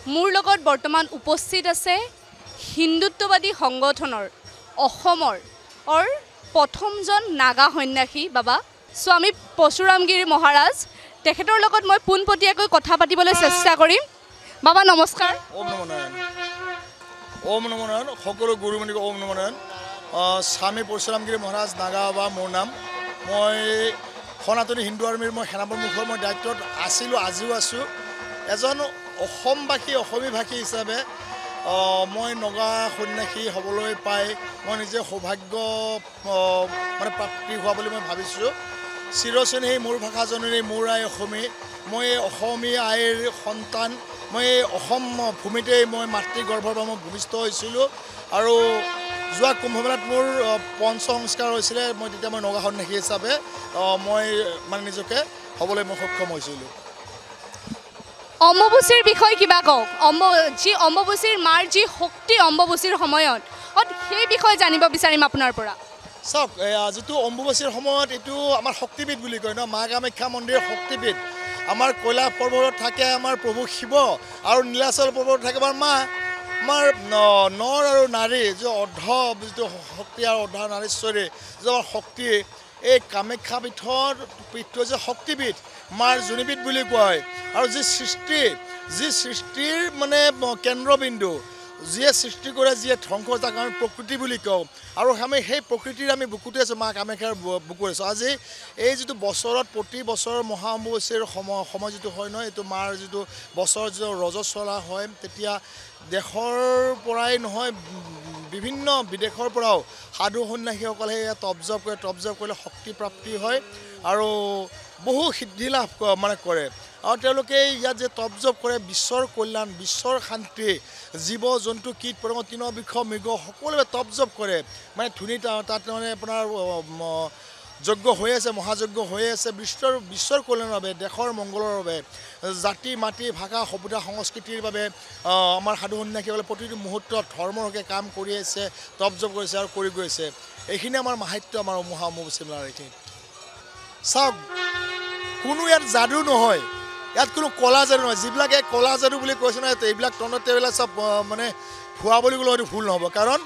মোৰ লগত বৰ্তমান উপস্থিত আছে হিন্দুত্ববাদী সংগঠনৰ অসমৰ প্ৰথমজন নাগা সন্যাসী বাবা স্বামী পৰশুৰামগিৰি মহাৰাজ। তেখেতৰ লগত মই পোনপটীয়াকৈ কথা পাতিবলৈ চেষ্টা কৰিম। বাবা নমস্কাৰ। ওম নমো নাৰায়ণ। ওম নমো নাৰায়ণ। সকলো গুৰুমণিক ওম নমো নাৰায়ণ। স্বামী পৰশুৰামগিৰি মহাৰাজ নাগা বাবা মোৰ নাম। মই সনাতনী হিন্দু আৰ্মিৰ মই সেনাপ্ৰমুখৰ মই দায়িত্বত আছিলোঁ, আজিও আছোঁ। এজন অসমবাসী অসমীভাষী হিচাপে মই নগা সন্যাসী হ'বলৈ পাই মই নিজে সৌভাগ্য মানে প্ৰাপ্তি হোৱা বুলি মই ভাবিছোঁ। চিৰচেনেহী মোৰ ভাষা জননী মোৰ আই অসমী। মই অসমীয়া আইৰ সন্তান। মই অসম ভূমিতেই মই মাতৃগৰ্ভৰ পৰা মই ভূমিষ্ঠ হৈছিলোঁ আৰু যোৱা কুম্ভমেলাত মোৰ পঞ্চ সংস্কাৰ হৈছিলে। মই তেতিয়া মই নগা সন্যাসী হিচাপে মই মানে নিজকে হ'বলৈ মই সক্ষম হৈছিলোঁ। অম্বুবাচীৰ বিষয়ে কিবা কওক। অম্বুবাচীৰ মাৰ যি শক্তি অম্বুবাচীৰ সময়ত সেই বিষয়ে জানিব বিচাৰিম আপোনাৰ পৰা। চাওক, যিটো অম্বুবাচীৰ সময়ত এইটো আমাৰ শক্তিপীঠ বুলি কয় ন, মা কামাখ্যা মন্দিৰৰ শক্তিপীঠ। আমাৰ কৈলাশ পৰ্বতত থাকে আমাৰ প্ৰভু শিৱ আৰু নীলাচল পৰ্বতত থাকে আমাৰ মা। আমাৰ নৰ আৰু নাৰী যি অৰ্ধ যিটো শক্তি আৰু অৰ্ধ নাৰীশ্বৰী যিটো আমাৰ শক্তি, এই কামাখ্যা পীঠটো যে শক্তিপীঠ মাৰ যোনিপীঠ বুলি কোৱা হয়। আৰু যি সৃষ্টিৰ মানে কেন্দ্ৰবিন্দু, যিয়ে সৃষ্টি কৰে যিয়ে ধ্বংস, যাক আমি প্ৰকৃতি বুলি কওঁ। আৰু আমি সেই প্ৰকৃতিৰ আমি বুকুতে আছোঁ, মা কামাখ্যাৰ বুকুত আছোঁ। আজি এই যিটো বছৰত প্ৰতি বছৰ মহা অম্বুবাচীৰ সময় যিটো হয় নহয়, এইটো মাৰ যিটো বছৰ যিটো ৰজস্বলা হয়, তেতিয়া দেশৰ পৰাই নহয় বিভিন্ন বিদেশৰ পৰাও সাধু সন্যাসীসকলে তপজপ কৰে। তপজপ কৰিলে শক্তিপ্ৰাপ্তি হয় আৰু বহু সিদ্ধি লাভ মানে কৰে। আৰু তেওঁলোকে ইয়াত যে তপজপ কৰে, বিশ্বৰ কল্যাণ, বিশ্বৰ শান্তি, জীৱ জন্তু কীট পতংগ তৃণবৃক্ষ মৃগ সকলোৱে তপজপ কৰে। মানে ধুনী তাত মানে আপোনাৰ যজ্ঞ হৈ আছে, মহাযজ্ঞ হৈ আছে বিশ্বৰ কল্যাণৰ বাবে, দেশৰ মংগলৰ বাবে, জাতি মাটি ভাষা সভ্যতা সংস্কৃতিৰ বাবে। আমাৰ সাধু সন্যাসীসকলে প্ৰতিটো মুহূৰ্তত ধৰ্মৰ হকে কাম কৰি আছে, তপজপ কৰিছে আৰু কৰি গৈ আছে। এইখিনি আমাৰ মাহাত্য, আমাৰ মহা অম্বুবাচী মেলাৰ এইখিনিত। চাওক, কোনো ইয়াত যাদু নহয়, ইয়াত কোনো কলা যাদু নহয়। যিবিলাকে কলা যাদু বুলি কৈছে নহয়, এইবিলাক তন্ত্ৰত এইবিলাক চব মানে ভুৱা বুলি ক'লেও হয়তো ভুল নহ'ব। কাৰণ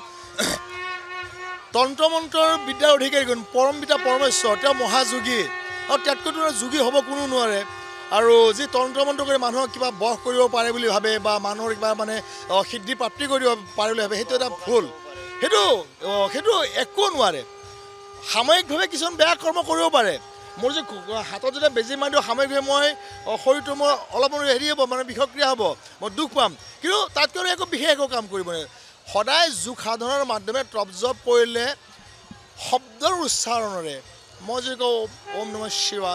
তন্ত্ৰ মন্ত্ৰৰ বিদ্যাৰ অধিকাৰী কোন? পৰম পিতা পৰমেশ্বৰ, তেওঁ মহাযোগী। আৰু তাতকৈতো যোগী হ'ব কোনো নোৱাৰে। আৰু যি তন্ত্ৰ মন্ত্ৰ কৰি মানুহক কিবা বশ কৰিব পাৰে বুলি ভাবে বা মানুহৰ কিবা মানে সিদ্ধি প্ৰাপ্তি কৰিব পাৰে বুলি ভাবে, সেইটো এটা ভুল। সেইটো একো নোৱাৰে। সাময়িকভাৱে কিছুমান বেয়া কৰ্ম কৰিব পাৰে। মোৰ যে হাতত যেতিয়া বেজী মাৰি দিওঁ, সাময়িকভাৱে মই শৰীৰটো মই অলপ হেৰি হ'ব, মানে বিষক্ৰিয়া হ'ব, মই দুখ পাম। কিন্তু তাতকৈ একো বিশেষ একো কাম কৰিব নোৱাৰে। সদায় যোগ সাধনৰ মাধ্যমে তপজপ কৰিলে শব্দৰ উচ্চাৰণৰে, মই যদি কওঁ ওম নমঃ শিৱা,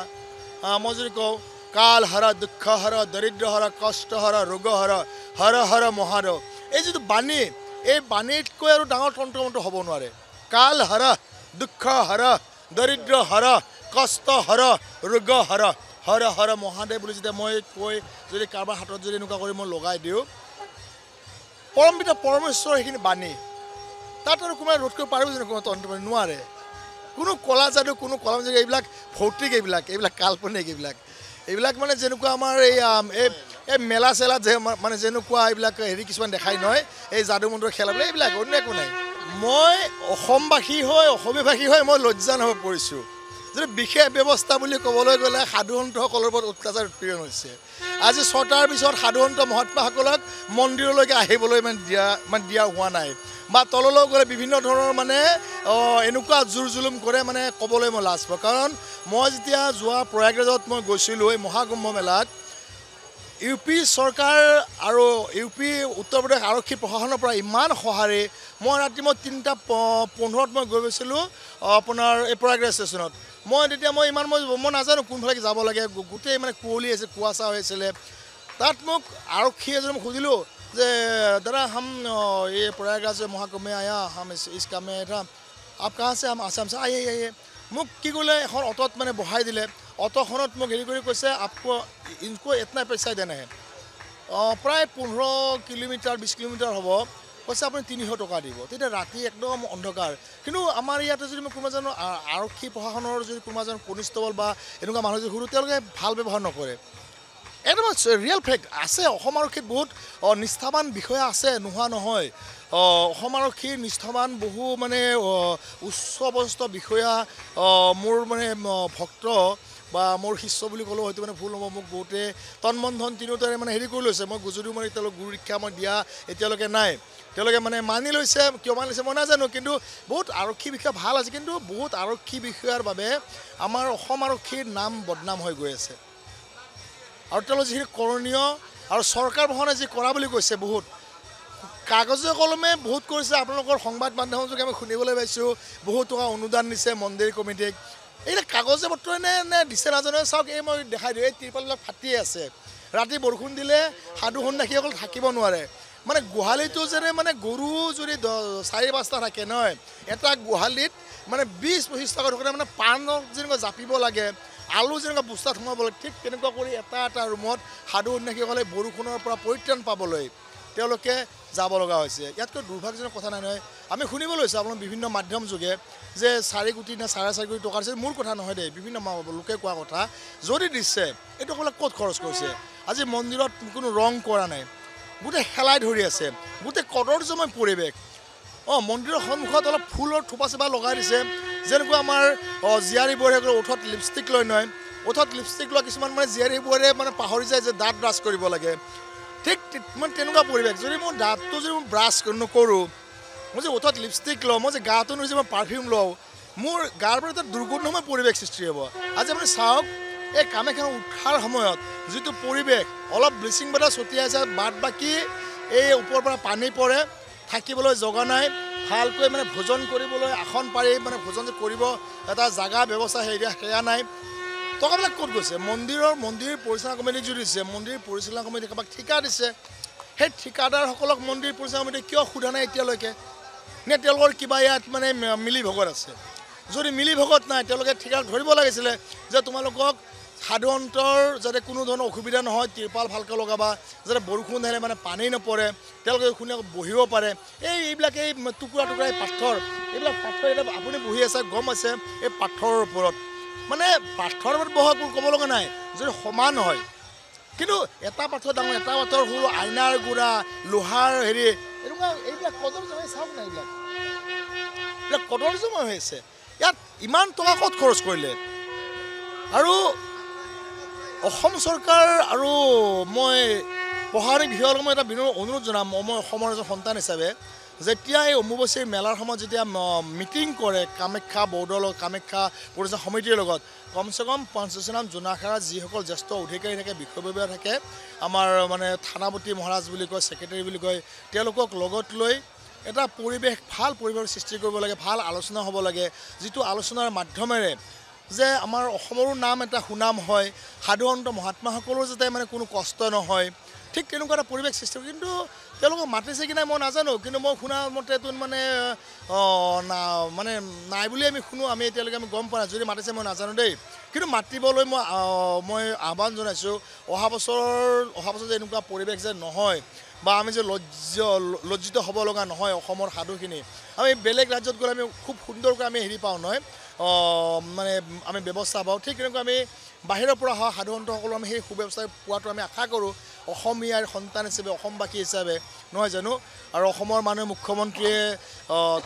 মই যদি কওঁ কাল হৰ দুঃখ হৰ দৰিদ্ৰ হৰ কষ্ট হৰ ৰোগ হৰ হৰ হৰ মহাদেৱ, এই যিটো বাণী, এই বাণীতকৈ আৰু ডাঙৰ তন্ত্ৰ মন্ত্ৰ হ'ব নোৱাৰে। কাল হৰ দুঃখ হৰ দৰিদ্ৰ হৰ কষ্ট হৰ ৰোগ হৰ হৰ হৰ মহাদেৱ বুলি যেতিয়া মই কৈ যদি কাৰোবাৰ হাতত যদি এনেকুৱা কৰি মই লগাই দিওঁ, পৰম পিতা পৰমেশ্বৰ সেইখিনি বাণী, তাত আৰু কোনোবাই ৰোধ কৰিব পাৰিব জানো? কোনো তন্ত্ৰ নোৱাৰে। কোনো কলা যাদু, কোনো কলা যাদু, এইবিলাক ভৌতিক, এইবিলাক কাল্পনিক। এইবিলাক মানে যেনেকুৱা আমাৰ এই মেলা চেলাত যে মানে যেনেকুৱা এইবিলাক হেৰি কিছুমান দেখাই নহয়, এই যাদু মন্ত্ৰৰ খেলাবিলাক, এইবিলাক অন্য একো নাই। মই অসমবাসী হৈ অসমীয়াভাষী হৈ মই লজ্জা হৈ পৰিছোঁ। যদি বিশেষ ব্যৱস্থা বুলি ক'বলৈ গ'লে সাধুসন্তসকলৰ ওপৰত অত্যাচাৰ উৎপীড়ন হৈছে। আজি 6টাৰ পিছত সাধুসন্ত মহাত্মাসকলক মন্দিৰলৈকে আহিবলৈ দিয়া হোৱা নাই, বা তললৈ গ'লে বিভিন্ন ধৰণৰ মানে এনেকুৱা জোৰ জুলুম কৰে, মানে ক'বলৈ মই লাজ পাওঁ। কাৰণ মই যেতিয়া যোৱা প্ৰয়াগৰাজত মই গৈছিলোঁ এই মহাকুম্ভ মেলাত, ইউ পি চৰকাৰ আৰু ইউ পি উত্তৰ প্ৰদেশ আৰক্ষী প্ৰশাসনৰ পৰা ইমান সঁহাৰি। মই ৰাতি 3:15 মই গৈ গৈছিলোঁ আপোনাৰ এই প্ৰয়াগৰাজ ষ্টেচনত। তেতিয়া মই নাজানো কোনফালে যাব লাগে, গোটেই মানে কুঁৱলী আছে, কুৱাচা হৈ আছিলে। তাত মোক আৰক্ষী এজনে মোক সুধিলোঁ যে দাদা हम ये प्रयागराज से महाकुंभ में आया, हम इस काम में था, आप कहाँ से? हम आसाम से। आइए। মোক কি কৰিলে, এখন অটত মানে বহাই দিলে। অটখনত মোক হেৰি কৰি কৈছে, आपको इनको इतना पैसा देना है। প্ৰায় 15 কিলোমিটাৰ 20 কিলোমিটাৰ হ'ব। কৈছে আপুনি 300 টকা দিব। তেতিয়া ৰাতি একদম অন্ধকাৰ। কিন্তু আমাৰ ইয়াতে যদি মই কোনোবাজন আৰক্ষী প্ৰশাসনৰ যদি কোনোবাজন কনিষ্টবল বা এনেকুৱা মানুহ যদি সুধোঁ, তেওঁলোকে ভাল ব্যৱহাৰ নকৰে। একদম ৰিয়েল ফেক্ট আছে। অসম আৰক্ষীত বহুত নিষ্ঠাবান বিষয়া আছে, নোহোৱা নহয়। অসম আৰক্ষীৰ নিষ্ঠাবান বহু মানে উচ্চপদস্থ বিষয়া মোৰ মানে ভক্ত বা মোৰ শিষ্য বুলি ক'লেও হয়তো মানে ভুল হ'ব। মোক বহুতে তন্মন ধন তিনিওটাৰে মানে হেৰি কৰি লৈছে। মই যদিও মানে তেওঁলোক গুৰু শিক্ষা মই দিয়া এতিয়ালৈকে নাই, তেওঁলোকে মানে মানি লৈছে। কিয় মানি লৈছে মই নাজানো, কিন্তু বহুত আৰক্ষী বিষয়া ভাল আছে। কিন্তু বহুত আৰক্ষী বিষয়াৰ বাবে আমাৰ অসম আৰক্ষীৰ নাম বদনাম হৈ গৈ আছে। আৰু তেওঁলোক যিখিনি কৰণীয় আৰু চৰকাৰ বহনে যি কৰা বুলি কৈছে, বহুত কাগজে কলমে বহুত কৰিছে। আপোনালোকৰ সংবাদ মাধ্যমৰ যোগে আমি শুনিবলৈ পাইছোঁ বহুত টকা অনুদান দিছে মন্দিৰ কমিটিক। এইবিলাক কাগজে পত্ৰই নে দিছে নাজানো। চাওক, এই মই দেখাই দিওঁ, এই ত্ৰিপালবিলাক ফাটিয়ে আছে। ৰাতি বৰষুণ দিলে সাধু সন্যাসীসকল থাকিব নোৱাৰে। মানে গোহালিটো যেনে মানে গৰু যদি 4-5টা থাকে নহয়, এটা গোহালিত মানে 20-25টাকৈ থকাতে মানে পাণক যেনেকুৱা জাপিব লাগে, আলু যেনেকুৱা বস্তাত সোমাব লাগে, ঠিক তেনেকুৱা কৰি এটা ৰুমত সাধু সন্যাসীসকলে বৰষুণৰ পৰা পৰিত্ৰাণ পাবলৈ তেওঁলোকে যাব লগা হৈছে। ইয়াতকৈ দুৰ্ভাগ্যজনক কথা নাই নহয়। আমি শুনিবলৈ লৈছোঁ আপোনাৰ বিভিন্ন মাধ্যম যোগে যে 4 কোটি নে 4.5 কোটি টকা দিছে। মোৰ কথা নহয় দেই, বিভিন্ন লোকে কোৱা কথা। যদি দিছে এইটো সকলে ক'ত খৰচ কৰিছে? আজি মন্দিৰত কোনো ৰং কৰা নাই, গোটেই শেলাই ধৰি আছে, গোটেই কদৰ্যময় পৰিৱেশ। মন্দিৰৰ সন্মুখত অলপ ফুলৰ থোপা চোপা লগাই দিছে, যেনেকুৱা আমাৰ জীয়াৰীবোৰে ওঠত লিপষ্টিক লৈ নহয়। ওঠত লিপষ্টিক লোৱা কিছুমান মানে জীয়াৰীবোৰে মানে পাহৰি যায় যে দাঁত ব্ৰাছ কৰিব লাগে। ঠিক মানে তেনেকুৱা পৰিৱেশ। যদি মোৰ দাঁতটো যদি মই ব্ৰাছ নকৰোঁ, মই যে ওঠত লিপষ্টিক লওঁ, মই যে গাটো নুধি মই পাৰফিউম লওঁ, মোৰ গাৰ পৰা এটা দুৰ্গন্ধময় পৰিৱেশ সৃষ্টি হ'ব। আজি আপুনি চাওক, এই কামাখ্যা উঠাৰ সময়ত যিটো পৰিৱেশ, অলপ ব্লিচিং পাউডাৰ ছটিয়াই আছে, বাদ বাকী এই ওপৰৰ পৰা পানী পৰে, থাকিবলৈ জগা নাই, ভালকৈ মানে ভোজন কৰিবলৈ আসন পাৰি মানে ভোজন যে কৰিব এটা জাগা ব্যৱস্থা সেয়া নাই। টকাবিলাক ক'ত গৈছে? মন্দিৰ পৰিচালনা কমিটি যদি দিছে, মন্দিৰ পৰিচালনা কমিটি কাৰোবাক ঠিকা দিছে, সেই ঠিকাদাৰসকলক মন্দিৰ পৰিচালনা কমিটি কিয় সোধা নাই এতিয়ালৈকে? নে তেওঁলোকৰ কিবা ইয়াত মানে মিলি ভগত আছে? যদি মিলি ভগত নাই, তেওঁলোকে ঠিকা ধৰিব লাগিছিলে যে তোমালোকক সাধাৰণতৰ যাতে কোনো ধৰণৰ অসুবিধা নহয়, ত্ৰিপাল ভালকৈ লগাবা, যাতে বৰষুণ আহিলে মানে পানী নপৰে, তেওঁলোকে ধুনীয়াকৈ বহিব পাৰে। এইবিলাক এই টুকুৰা এই পাথৰ, এইবিলাক পাথৰ এতিয়া আপুনি বহি আছে গম আছে, এই পাথৰৰ ওপৰত মানে পাথৰৰ ওপৰত বহা ক'ব লগা নাই যদি সমান হয়। কিন্তু এটা পাথৰ ডাঙৰ, এটা পাথৰ সৰু, আইনাৰ গুড়া, লোহাৰ হেৰি, এনেকুৱা এইবিলাক কদৰ্যময়। চাওক নাই, এইবিলাক কদৰ্যময় হৈ আছে। ইয়াত ইমান টকা ক'ত খৰচ কৰিলে? আৰু অসম চৰকাৰ আৰু মই প্ৰশাসনিক বিভাগক মই এটা বিনম্ৰ অনুৰোধ জনাম। মই অসমৰ এজন সন্তান হিচাপে, যেতিয়া এই অম্বুবাচীৰ মেলাৰ সময়ত যেতিয়া মিটিং কৰে কামাখ্যা বৰ্ডৰ লগত, কামাখ্যা পৰিচালনা সমিতিৰ লগত, কমচে কম পঞ্চায়তনাম জোনাখাৰাত যিসকল জ্যেষ্ঠ অধিকাৰী থাকে, বিষয়ববীয়া থাকে, আমাৰ মানে থানাপতি মহাৰাজ বুলি কয়, ছেক্ৰেটাৰী বুলি কয়, তেওঁলোকক লগত লৈ এটা পৰিৱেশ, ভাল পৰিৱেশ সৃষ্টি কৰিব লাগে, ভাল আলোচনা হ'ব লাগে, যিটো আলোচনাৰ মাধ্যমেৰে যে আমাৰ অসমৰো নাম এটা সুনাম হয়, সাধাৰণতে মহাত্মাসকলৰ যাতে মানে কোনো কষ্ট নহয়, ঠিক তেনেকুৱা এটা পৰিৱেশ সৃষ্টি হয়। কিন্তু তেওঁলোকক মাতিছে কি নাই মই নাজানো, কিন্তু মই শুনা মতেতো মানে নাই বুলি আমি শুনো। আমি এতিয়ালৈকে আমি গম পোৱা নাই, যদি মাতিছে মই নাজানো দেই। কিন্তু মাতিবলৈ মই আহ্বান জনাইছোঁ, অহা বছৰ যে এনেকুৱা পৰিৱেশ যে নহয়, বা আমি যে লজ্জিত হ'ব লগা নহয় অসমৰ সাধুখিনি। আমি বেলেগ ৰাজ্যত গ'লে আমি খুব সুন্দৰকৈ আমি হেৰি পাওঁ নহয়, মানে আমি ব্যৱস্থা পাওঁ। ঠিক তেনেকৈ আমি বাহিৰৰ পৰা অহা সাধুসন্তসকলো আমি সেই সুব্যৱস্থা পোৱাটো আমি আশা কৰোঁ, অসমীয়াৰ সন্তান হিচাপে, অসমবাসী হিচাপে, নহয় জানো? আৰু অসমৰ মানুহে মুখ্যমন্ত্ৰীয়ে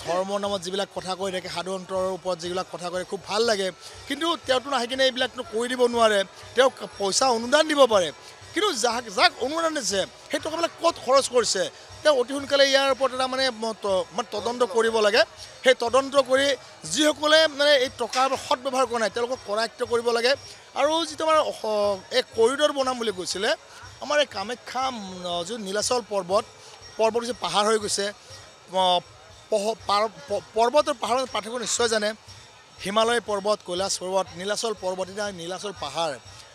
ধৰ্মৰ নামত যিবিলাক কথা কৈ থাকে, সাধুসন্তৰ ওপৰত যিবিলাক কথা কয় খুব ভাল লাগে। কিন্তু তেওঁতো আহি কিনে এইবিলাকতো কৰি দিব নোৱাৰে, তেওঁক পইচা অনুদান দিব পাৰে, কিন্তু যাক অনুদান দিছে সেই টকাবিলাক ক'ত খৰচ কৰিছে তেওঁ অতি সোনকালে ইয়াৰ ওপৰত এটা মানে তদন্ত কৰিব লাগে। সেই তদন্ত কৰি যিসকলে মানে এই টকাৰ সৎব্যৱহাৰ কৰা নাই তেওঁলোকক কৰায়ত্ব কৰিব লাগে। আৰু যিটো আমাৰ এই কৰিডৰ বনাম বুলি কৈছিলে, আমাৰ এই কামাখ্যা যিটো নীলাচল পৰ্বত যে পাহাৰ হৈ গৈছে, পৰ্বতৰ পাহাৰৰ পাৰ্থক্য নিশ্চয় জানে, হিমালয় পৰ্বত, কৈলাশ পৰ্বত, নীলাচল পৰ্বত, এতিয়া নীলাচল পাহাৰ।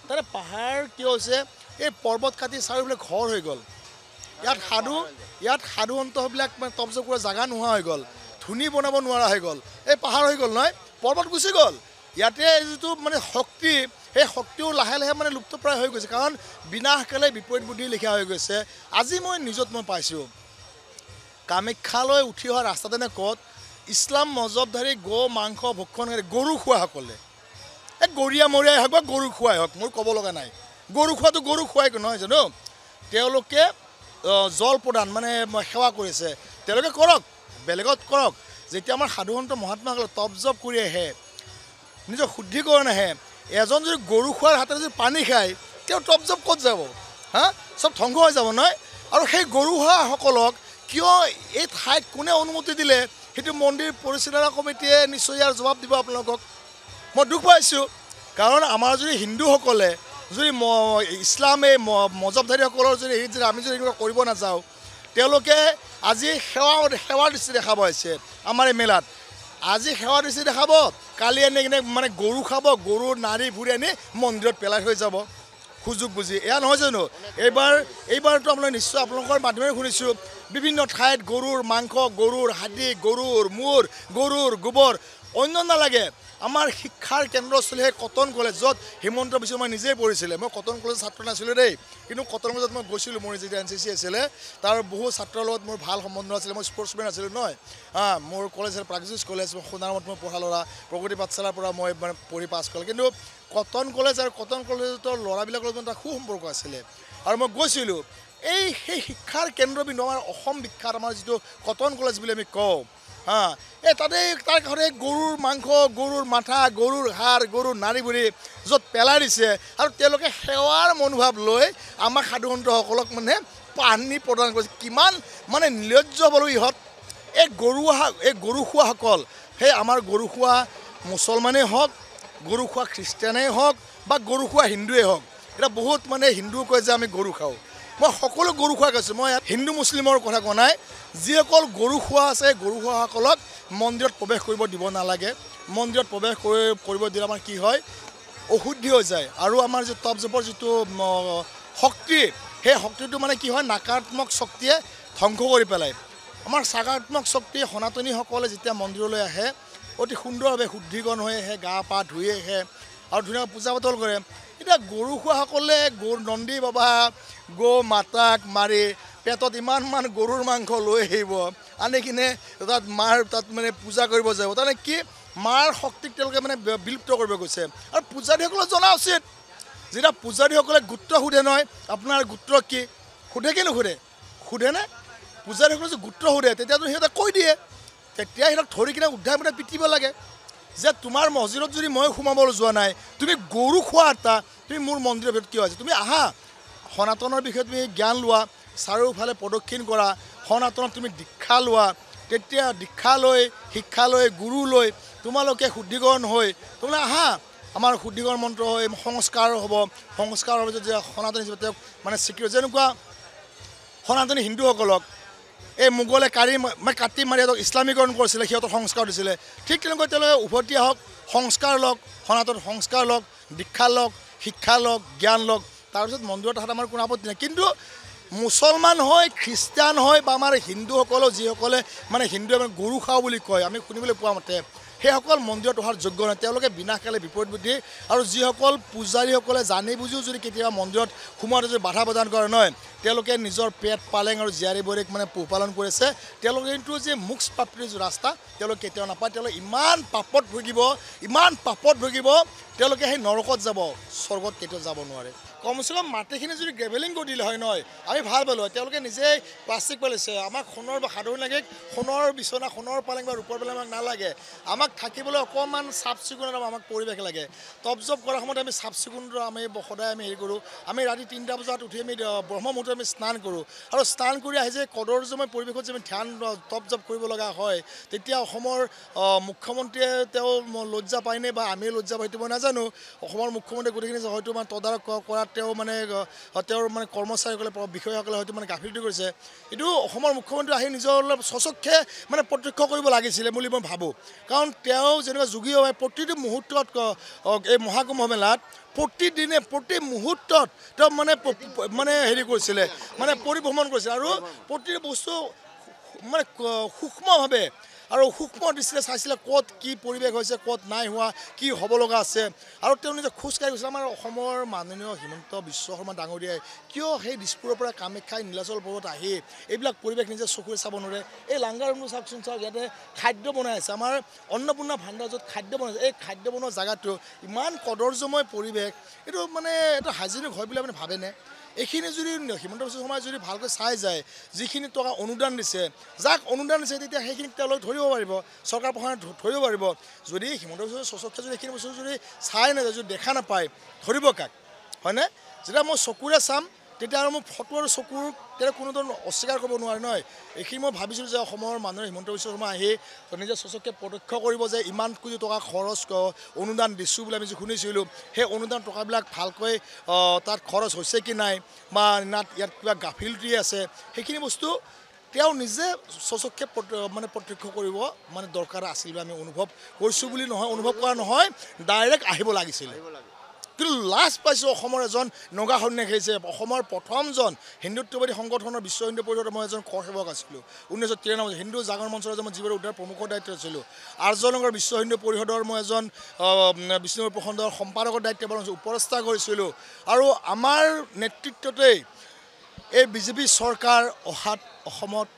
তাতে পাহাৰ কি হৈছে, এই পৰ্বত কাটি চাৰিওফালে ঘৰ হৈ গ'ল। ইয়াত সাধুসন্তবিলাক মানে তপজপ কৰা জেগা নোহোৱা হৈ গ'ল, ধুনি বনাব নোৱাৰা হৈ গ'ল, এই পাহাৰ হৈ গ'ল নহয়, পৰ্বত গুচি গ'ল। ইয়াতে যিটো মানে শক্তি, সেই শক্তিও লাহে লাহে মানে লুপ্তপ্ৰায় হৈ গৈছে, কাৰণ বিনাশকালে বিপৰীত বুদ্ধি লিখা হৈ গৈছে। আজি মই নিজত পাইছোঁ, কামাখ্যালৈ উঠি অহা ৰাস্তাতে নে ক'ত ইছলাম মজহবধাৰী মাংস ভক্ষণকাৰী গৰু খোৱাসকলে, এই গৰীয়া মৰীয়াই হওক বা গৰু খোৱাই হওক, মোৰ ক'ব লগা নাই, গৰু খোৱাটো গৰু খুৱাই নহয় জানো তেওঁলোকে জল প্ৰদান মানে সেৱা কৰিছে তেওঁলোকে কৰক বেলেগত কৰক যেতিয়া আমাৰ সাধুসন্ত মহাত্মাসকলে তপ জপ কৰি আহে নিজৰ শুদ্ধিকৰণ আহে এজন যদি গৰু খোৱাৰ হাতেৰে যদি পানী খায় তেওঁ তপ জপ ক'ত যাব হা চব ধ্বংস হৈ যাব নহয় আৰু সেই গৰু খোৱাসকলক কিয় এই ঠাইত কোনে অনুমতি দিলে সেইটো মন্দিৰ পৰিচালনা কমিটিয়ে নিশ্চয় ইয়াৰ জবাব দিব আপোনালোকক মই দুখ পাইছোঁ কাৰণ আমাৰ যদি হিন্দুসকলে যদি ইছলামে মজহবধাৰীসকলৰ যদি আমি যদি এনেকুৱা কৰিব নাযাওঁ তেওঁলোকে আজি সেৱাৰ দৃষ্টি দেখাব আহিছে আমাৰ এই মেলাত আজি সেৱাৰ দৃষ্টি দেখাব কালি আনি কিনে মানে গৰু খাব গৰুৰ নাৰী ভুৰি আনি মন্দিৰত পেলাই থৈ যাব সুযোগ বুজি এয়া নহয় জানো এইবাৰতো আপোনালোকে নিশ্চয় আপোনালোকৰ মাধ্যমেৰে শুনিছোঁ বিভিন্ন ঠাইত গৰুৰ মাংস গৰুৰ হাড্ডি গৰুৰ মূৰ গৰুৰ গোবৰ অন্য নালাগে আমাৰ শিক্ষাৰ কেন্দ্ৰস্থলী সেই কটন কলেজ য'ত হিমন্ত বিশ্ব শৰ্মা নিজেই পঢ়িছিলে মই কটন কলেজৰ ছাত্ৰ নাছিলোঁ দেই কিন্তু কটন কলেজত মই গৈছিলোঁ মোৰ যেতিয়া NCC আছিলে তাৰ বহু ছাত্ৰৰ লগত মোৰ ভাল সম্বন্ধ আছিলে মই স্পৰ্টছমেন আছিলোঁ নহয় মোৰ কলেজ প্ৰাগজ্যোতিষ কলেজ সোণাৰামত মই পঢ়া ল'ৰা প্ৰগতি পাঠশালাৰ পৰা মই মানে পঢ়ি পাছ কৰিলোঁ কিন্তু কটন কলেজ আৰু কটন কলেজৰ ল'ৰাবিলাকৰ লগত এটা সুসম্পৰ্ক আছিলে আৰু মই গৈছিলোঁ সেই শিক্ষাৰ কেন্দ্ৰবিন্দু আমাৰ অসম বিখ্যাত আমাৰ যিটো কটন কলেজ বুলি আমি কওঁ তাতে তাৰ কাষতে গৰুৰ মাংস গৰুৰ মাথা গৰুৰ হাড় গৰুৰ নাৰী বুঢ়ী য'ত পেলাই দিছে আৰু তেওঁলোকে সেৱাৰ মনোভাৱ লৈ আমাৰ সাধুসন্তসকলক মানে পানী প্ৰদান কৰিছে কিমান মানে নিৰ্লজ্জ হ'বলৈ ইহঁত এই গৰু খোৱাসকল সেই আমাৰ গৰু খোৱা মুছলমানেই হওক গৰু খোৱা খ্ৰীষ্টিয়ানেই হওক বা গৰু খোৱা হিন্দুৱেই হওক এতিয়া বহুত মানে হিন্দুৱে কয় যে আমি গৰু খাওঁ মই সকলো গৰু খোৱা কৈছোঁ মই হিন্দু মুছলিমৰ কথা কোৱা নাই যিসকল গৰু খোৱা আছে গৰু খোৱাসকলক মন্দিৰত প্ৰৱেশ কৰিব দিব নালাগে মন্দিৰত প্ৰৱেশ কৰিব দিলে আমাৰ কি হয় অশুদ্ধি হৈ যায় আৰু আমাৰ যে তপ জপৰ যিটো শক্তি সেই শক্তিটো মানে কি হয় নাকাৰাত্মক শক্তিয়ে ধ্বংস কৰি পেলায় আমাৰ চাকাৰাত্মক শক্তি সনাতনীসকলে যেতিয়া মন্দিৰলৈ আহে অতি সুন্দৰভাৱে শুদ্ধিকৰণ হৈ আহে গা পা ধুই আহে আৰু ধুনীয়াকৈ পূজা পাতল কৰে এতিয়া গৰু খোৱাসকলে নন্দী বাবা গৌ মাতাক মাৰি পেটত ইমানমান গৰুৰ মাংস লৈ আহিব আনি কিনে তাত মানে পূজা কৰিব যাব তাৰমানে কি মাৰ শক্তিক তেওঁলোকে মানে বিলুপ্ত কৰিব গৈছে আৰু পূজাৰীসকলক জনা উচিত যেতিয়া পূজাৰীসকলে গোত্ৰ সোধে নহয় আপোনাৰ গোত্ৰ কি সোধে কি নুসোধে সোধেনে পূজাৰীসকলে যদি গোত্ৰ সোধে তেতিয়াতো সিহঁতে কৈ দিয়ে তেতিয়া সিহঁতক ধৰি কিনে উদ্ধাৰ মানে পিটিব লাগে যে তোমাৰ মছজিদত যদি মই সোমাবলৈ যোৱা নাই তুমি গৰু খোৱা এটা তুমি মোৰ মন্দিৰৰ ভিতৰত কিয় আছে তুমি আহা সনাতনৰ বিষয়ে তুমি জ্ঞান লোৱা চাৰিওফালে প্ৰদক্ষিণ কৰা সনাতনত তুমি দীক্ষা লোৱা তেতিয়া দীক্ষা লৈ শিক্ষা লৈ গুৰু লৈ তোমালোকে শুদ্ধিকৰণ হৈ তোমালোকে আহা আমাৰ শুদ্ধিকৰণ মন্ত্ৰ হৈ সংস্কাৰ হ'ব সংস্কাৰৰ পিছত যে সনাতনী হিচাপে তেওঁক মানে স্বীকৃতি যেনেকুৱা সনাতনী হিন্দুসকলক এই মোগলে কাটি মাৰি সিহঁতক ইছলামীকৰণ কৰিছিলে সিহঁতক সংস্কাৰ দিছিলে ঠিক তেনেকৈ তেওঁলোকে উভতি আহক সংস্কাৰ লওক সনাতন সংস্কাৰ লওক দীক্ষা লওক শিক্ষা লওক জ্ঞান লওক তাৰপিছত মন্দিৰত অহাত আমাৰ কোনো আপত্তি নাই কিন্তু মুছলমান হয় খ্ৰীষ্টান হয় বা আমাৰ হিন্দুসকলেও যিসকলে মানে হিন্দুৱে মানে গৰু খাওঁ বুলি কয় আমি শুনিবলৈ পোৱা মতে সেইসকল মন্দিৰত অহাৰ যোগ্য নহয় তেওঁলোকে বিনাশকালে বিপৰীত বুদ্ধি আৰু যিসকল পূজাৰীসকলে জানি বুজিও যদি কেতিয়াবা মন্দিৰত সোমোৱাতে যদি বাধা প্ৰদান কৰে নহয় তেওঁলোকে নিজৰ পেট পালেং আৰু জীয়াৰী বৰীক মানে পোহপালন কৰিছে তেওঁলোকে কিন্তু যে মোক্ষ প্ৰাপ্তিৰ যি ৰাস্তা তেওঁলোকে কেতিয়াও নাপায় তেওঁলোকে ইমান পাপত ভুগিব তেওঁলোকে সেই নৰকত যাব স্বৰ্গত কেতিয়াও যাব নোৱাৰে কমচে কম মাটিখিনি যদি গ্ৰেভেলিং কৰি দিলে হয় নহয় আমি ভাল পালোঁ হয় তেওঁলোকে নিজেই প্লাষ্টিক পেলাইছে আমাক সোণৰ বা সাধাৰণ লাগে সোণৰ বিচনা সোণৰ পালেং বা ৰূপৰ পালেং আমাক নালাগে আমাক থাকিবলৈ অকণমান চাফ চিকুণ আমাক পৰিৱেশ লাগে তপ জপ কৰাৰ সময়ত আমি চাফ চিকুণ আমি সদায় আমি হেৰি কৰোঁ আমি ৰাতি 3টা বজাত উঠি আমি ব্ৰহ্ম মুহূৰ্তত আমি স্নান কৰোঁ আৰু স্নান কৰি আহি যে কদৰ্যময় পৰিৱেশত যে আমি ধ্যান তপ জপ কৰিব লগা হয় তেতিয়া অসমৰ মুখ্যমন্ত্ৰীয়ে তেওঁ লজ্জা পায়নে বা আমি লজ্জা পাই মই নাজানো অসমৰ মুখ্যমন্ত্ৰীয়ে গোটেইখিনি হয়তো মানে তদাৰক কৰাত তেওঁ মানে তেওঁৰ মানে কৰ্মচাৰীসকলে বিষয়াসকলে হয়তো মানে গাফিলতি কৰিছে এইটো অসমৰ মুখ্যমন্ত্ৰী আহি নিজৰ অলপ স্বচক্ষে মানে প্ৰত্যক্ষ কৰিব লাগিছিলে বুলি মই ভাবোঁ কাৰণ তেওঁ যেনেকুৱা যোগী হয় প্ৰতিটো মুহূৰ্তত এই মহাকুম্ভ মেলাত প্ৰতিদিনে প্ৰতি মুহূৰ্তত তেওঁ মানে হেৰি কৰিছিলে মানে পৰিভ্ৰমণ কৰিছিলে আৰু প্ৰতিটো বস্তু মানে সূক্ষ্মভাৱে আৰু সূক্ষ্ম দৃষ্টিৰে চাইছিলে ক'ত কি পৰিৱেশ হৈছে, ক'ত নাই হোৱা, কি হ'ব লগা আছে। আৰু তেওঁ নিজে খোজকাঢ়ি গৈছিলে। আমাৰ অসমৰ মাননীয় হিমন্ত বিশ্ব শৰ্মা ডাঙৰীয়াই কিয় সেই দিছপুৰৰ পৰা কামাখ্যা নীলাচল পৰ্বত আহি এইবিলাক পৰিৱেশ নিজে চকুৰে চাব নোৱাৰে? এই লাংগা ৰুমটো চাওকচোন, চাওক ইয়াতে খাদ্য বনাই আছে। আমাৰ অন্নপূৰ্ণা ভাণ্ডাৰ য'ত খাদ্য বনাইছে, এই খাদ্য বনোৱা জেগাটো ইমান কদৰ্যময় পৰিৱেশ, এইটো মানে এটা হাইজেনিক হয় বুলি আপুনি ভাবেনে? এইখিনি যদি হিমন্ত বিশ্ব শৰ্মাই যদি ভালকৈ চাই যায়, যিখিনি টকা অনুদান দিছে, যাক অনুদান দিছে, তেতিয়া সেইখিনিক তেওঁলোকে ধৰিব পাৰিব, চৰকাৰ প্ৰশাসনে ধৰিব পাৰিব। যদি হিমন্ত বিশ্ব স্বচক্ষে যদি এইখিনি বস্তু যদি চাই নাযায়, যদি দেখা নাপায়, ধৰিব কাক? হয়নে? যেতিয়া মই চকুৰে চাম তেতিয়া আৰু মোৰ ফটো আৰু চকুৰ তেতিয়া কোনো ধৰণৰ অস্বীকাৰ কৰিব নোৱাৰে নহয়। এইখিনি মই ভাবিছিলোঁ যে অসমৰ মানুহে হিমন্ত বিশ্ব শৰ্মা আহি নিজে স্বচক্ষে প্ৰত্যক্ষ কৰিব যে ইমান কোটি টকা খৰচ অনুদান দিছোঁ বুলি আমি যে শুনিছিলোঁ, সেই অনুদান টকাবিলাক ভালকৈ তাত খৰচ হৈছে কি নাই, বা ইয়াত কিবা গাফিলতি আছে, সেইখিনি বস্তু তেওঁ নিজে স্বচক্ষে মানে প্ৰত্যক্ষ কৰিব মানে দৰকাৰ আছিল বুলি আমি অনুভৱ কৰিছোঁ বুলি নহয়, অনুভৱ কৰা নহয়, ডাইৰেক্ট আহিব লাগিছিল। কিন্তু লাষ্ট পাইছোঁ অসমৰ এজন নগা সন্যাসী আহিছে, অসমৰ প্ৰথমজন হিন্দুত্ববাদী সংগঠনৰ বিশ্ব হিন্দু পৰিষদৰ মই এজন ক সেৱক আছিলোঁ 1993 হিন্দু জাগৰণ মঞ্চৰ এজন মই জীৱন উদ্ধাৰ প্ৰমুখৰ দায়িত্ব আছিলোঁ। আৰ্যনগৰ বিশ্ব হিন্দু পৰিষদৰ মই এজন বিষ্ণুপুৰ প্ৰখণ্ডৰ সম্পাদকৰ দায়িত্ব পালন উপৰস্থা কৰিছিলোঁ। আৰু আমাৰ নেতৃত্বতেই এই বিজেপি চৰকাৰ অহাত অসমত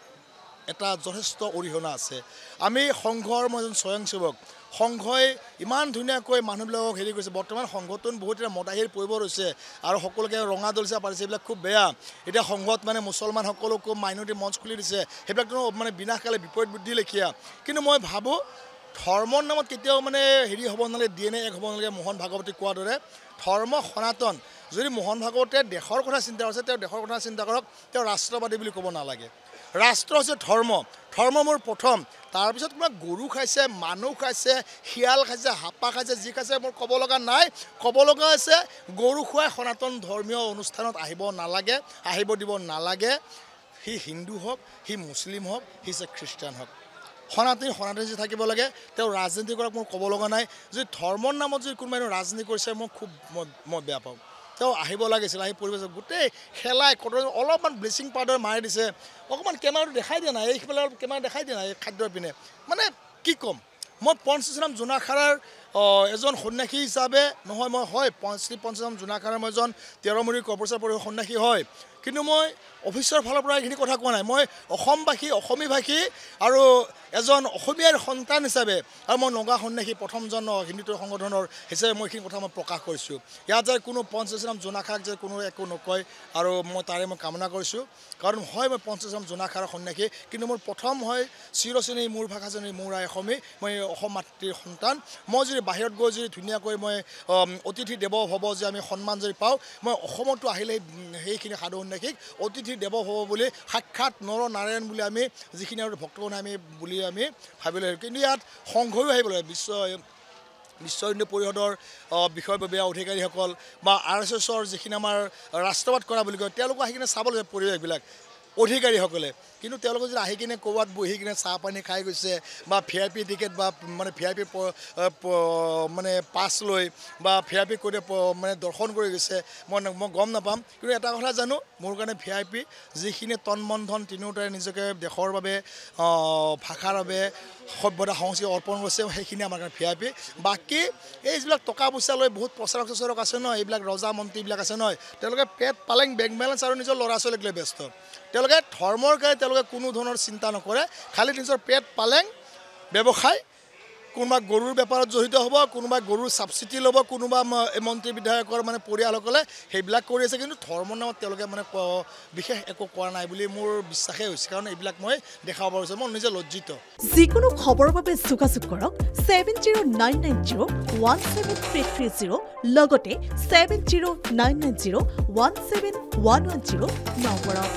এটা যথেষ্ট অৰিহণা আছে। আমি সংঘৰ মই এজন স্বয়ংসেৱক, সংঘই ইমান ধুনীয়াকৈ মানুহবিলাকক হেৰি কৰিছে। বৰ্তমান সংঘটো বহুত এটা মদাহীৰ পৰিবৰ হৈছে আৰু সকলোকে ৰঙা দলচা পাৰিছে, এইবিলাক খুব বেয়া। এতিয়া সংঘত মানে মুছলমানসকলকো মাইনৰিটি মঞ্চ খুলি দিছে, সেইবিলাকতো মানে বিনাশকালে বিপৰীত বুদ্ধি লেখীয়া। কিন্তু মই ভাবোঁ ধৰ্মৰ নামত কেতিয়াও মানে হেৰি হ'ব নালাগে, DNA এক হ'ব নালাগে। মোহন ভাগৱতী কোৱাৰ দৰে ধৰ্ম সনাতন। যদি মোহন ভাগৱতে দেশৰ কথা চিন্তা কৰিছে, তেওঁ দেশৰ কথা চিন্তা কৰক, তেওঁ ৰাষ্ট্ৰবাদী বুলি ক'ব নালাগে। ৰাষ্ট্ৰ হৈছে ধৰ্ম, ধৰ্ম মোৰ প্ৰথম। তাৰপিছত তোমাৰ গৰু খাইছে, মানুহ খাইছে, শিয়াল খাইছে, হাপা খাইছে, যি খাইছে মোৰ ক'ব লগা নাই। ক'ব লগা হৈছে গৰু খুৱাই সনাতন ধৰ্মীয় অনুষ্ঠানত আহিব নালাগে, আহিব দিব নালাগে। সি হিন্দু হওক, সি মুছলিম হওক, সি খ্ৰীষ্টান হওক, সনাতনী যে থাকিব লাগে। তেওঁ ৰাজনীতি কৰক, মোৰ ক'ব লগা নাই। যদি ধৰ্মৰ নামত যদি কোনোবাই ৰাজনীতি কৰিছে মই খুব মই বেয়া পাওঁ। তেওঁ আহিব লাগিছিল, আহি পৰিৱেশ গোটেই খেলাই অলপমান ব্লিচিং পাউডাৰ মাৰি দিছে, অকণমান কেমেৰাটো দেখাই দিয়া নাই, এইফালে অলপ কেমেৰা দেখাই দিয়া নাই এই খাদ্যৰ পিনে। মানে কি ক'ম, মই পঞ্চৰাম জোনাখাৰাৰ এজন সন্যাসী হিচাপে নহয়, মই হয় শ্ৰী পঞ্চৰাম জোনাখাৰাৰ মই এজন 13 কৰ্পৰেচন পৰিষদ সন্যাসী হয়, কিন্তু মই অফিচৰ ফালৰ পৰা এইখিনি কথা কোৱা নাই। মই অসমবাসী, অসমী ভাষী আৰু এজন অসমীয়াৰ সন্তান হিচাপে, আৰু মই নগা সন্যাসী প্ৰথমজন হিন্দুত্ব সংগঠনৰ হিচাপে মই এইখিনি কথা মই প্ৰকাশ কৰিছোঁ। ইয়াত যে কোনো পঞ্চৰাম জোনাখাৰাক যে কোনো একো নকয়, আৰু মই তাৰে মই কামনা কৰিছোঁ। কাৰণ হয় মই পঞ্চৰাম জোনাখাৰাৰ সন্যাসী, কিন্তু মোৰ প্ৰথম হয় চিৰচেনী মোৰ ভাষাজনী মোৰ আই অসমী, মই অসম মাতৃৰ সন্তান। মই যদি বাহিৰত গৈ যদি ধুনীয়াকৈ মই অতিথি দেৱ ভৱ যে আমি সন্মান যদি পাওঁ, মই অসমতো আহিলে সেইখিনি সাধু সন্যাসীক অতিথি দেৱ ভৱ বুলি সাক্ষাৎ নৰ নাৰায়ণ বুলি আমি যিখিনি আৰু ভক্তগণ আমি বুলি আমি ভাবিলোঁ। কিন্তু ইয়াত সংঘয়ো আহিব লাগে, বিশ্ব হিন্দু পৰিষদৰ বিষয়ববীয়া অধিকাৰীসকল বা RSSৰ যিখিনি আমাৰ ৰাষ্ট্ৰবাদ কৰা বুলি কয়, তেওঁলোকো আহি কিনে চাব লাগে পৰিৱেশবিলাক অধিকাৰীসকলে। কিন্তু তেওঁলোকে যদি আহি কিনে ক'ৰবাত বহি কিনে চাহ পানী খাই গৈছে, বা VIP টিকেট বা মানে VIP মানে পাছ লৈ বা VIP কৰি মানে দৰ্শন কৰি গৈছে, মই গম নাপাম। কিন্তু এটা কথা জানো, মোৰ কাৰণে VIP যিখিনি তন মন ধন তিনিওটাই নিজকে দেশৰ বাবে, ভাষাৰ বাবে, সভ্যতা সংস্কৃতি অৰ্পণ কৰিছে, সেইখিনি আমাৰ কাৰণে VIP। বাকী এই যিবিলাক টকা পইচা লৈ বহুত প্ৰচাৰক চচাৰক আছে নহয়, এইবিলাক ৰজা মন্ত্ৰীবিলাক আছে নহয়, তেওঁলোকে পেট পালেং, বেংক বেলেঞ্চ আৰু নিজৰ ল'ৰা ছোৱালীক লৈ ব্যস্ত। তেওঁলোকে ধৰ্মৰ কাৰণে তেওঁলোকে কোনো ধৰণৰ চিন্তা নকৰে, খালি নিজৰ পেট পালেং, ব্যৱসায়, কোনোবা গৰুৰ বেপাৰত জড়িত হ'ব, কোনোবা গৰুৰ ছাবচিডি ল'ব, কোনোবা মন্ত্ৰী বিধায়কৰ মানে পৰিয়ালসকলে সেইবিলাক কৰি আছে। কিন্তু ধৰ্মৰ নামত তেওঁলোকে মানে বিশেষ একো কৰা নাই বুলি মোৰ বিশ্বাসেই হৈছে, কাৰণ এইবিলাক মই দেখাব পাৰিছোঁ, মই নিজে লজ্জিত। যিকোনো খবৰৰ বাবে যোগাযোগ কৰক 7099017330 লগতে 7099017110 নম্বৰত।